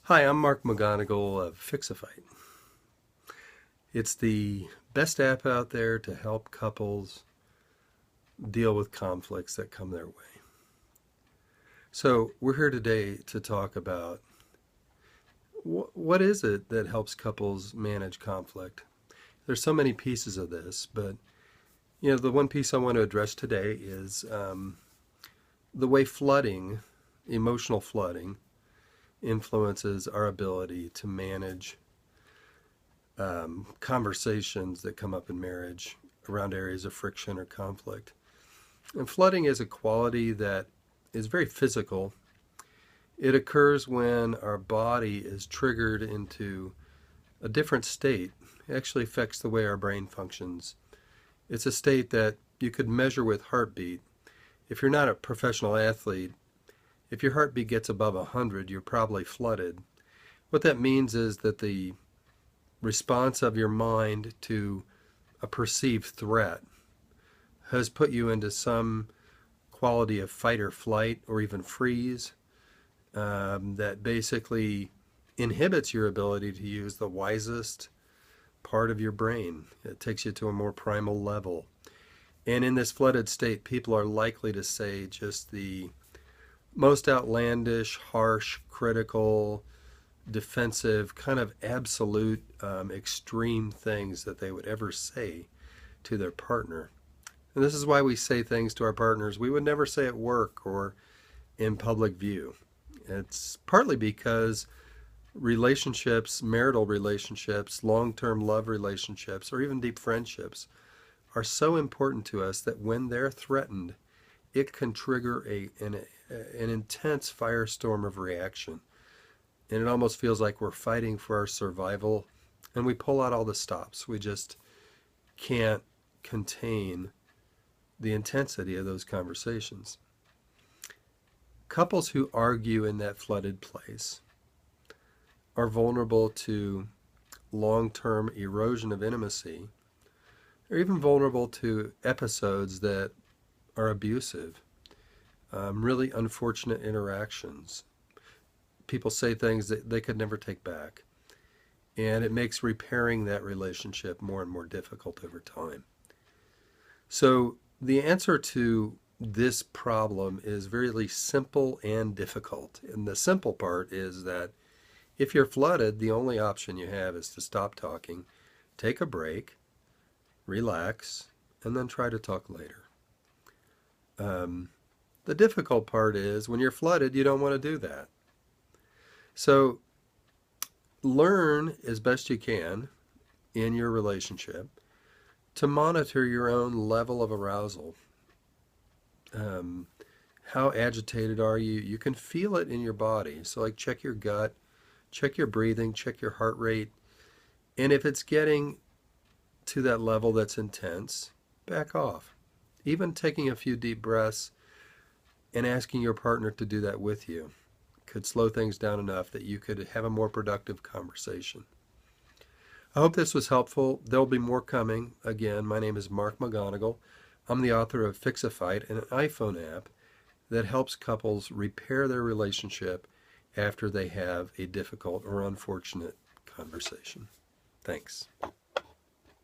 Hi, I'm Mark McGonigle of Fix-A-Fight. It's the best app out there to help couples deal with conflicts that come their way. So we're here today to talk about what is it that helps couples manage conflict. There's so many pieces of this, but the one piece I want to address today is the way emotional flooding, influences our ability to manage conversations that come up in marriage around areas of friction or conflict. And flooding is a quality that is very physical. It occurs when our body is triggered into a different state. It actually affects the way our brain functions. It's a state that you could measure with heartbeat. If you're not a professional athlete, if your heartbeat gets above 100, you're probably flooded. What that means is that the response of your mind to a perceived threat has put you into some quality of fight or flight or even freeze that basically inhibits your ability to use the wisest part of your brain. It takes you to a more primal level. And in this flooded state, people are likely to say just the most outlandish, harsh, critical, defensive, kind of absolute, extreme things that they would ever say to their partner. And this is why we say things to our partners we would never say at work or in public view. It's partly because relationships, marital relationships, long-term love relationships, or even deep friendships are so important to us that when they're threatened, it can trigger an intense firestorm of reaction. And it almost feels like we're fighting for our survival, and we pull out all the stops. We just can't contain the intensity of those conversations. Couples who argue in that flooded place are vulnerable to long-term erosion of intimacy. They're even vulnerable to episodes that are abusive, really unfortunate interactions. People say things that they could never take back, and it makes repairing that relationship more and more difficult over time. So the answer to this problem is really simple and difficult. And the simple part is that if you're flooded, the only option you have is to stop talking, take a break, relax, and then try to talk later. The difficult part is when you're flooded, you don't want to do that. So learn as best you can in your relationship to monitor your own level of arousal. How agitated are you? You can feel it in your body. So like check your gut, check your breathing, check your heart rate. And if it's getting to that level that's intense, back off. Even taking a few deep breaths and asking your partner to do that with you could slow things down enough that you could have a more productive conversation. I hope this was helpful. There'll be more coming. Again, my name is Mark McGonigle. I'm the author of Fix-A-Fight, an iPhone app that helps couples repair their relationship after they have a difficult or unfortunate conversation. Thanks.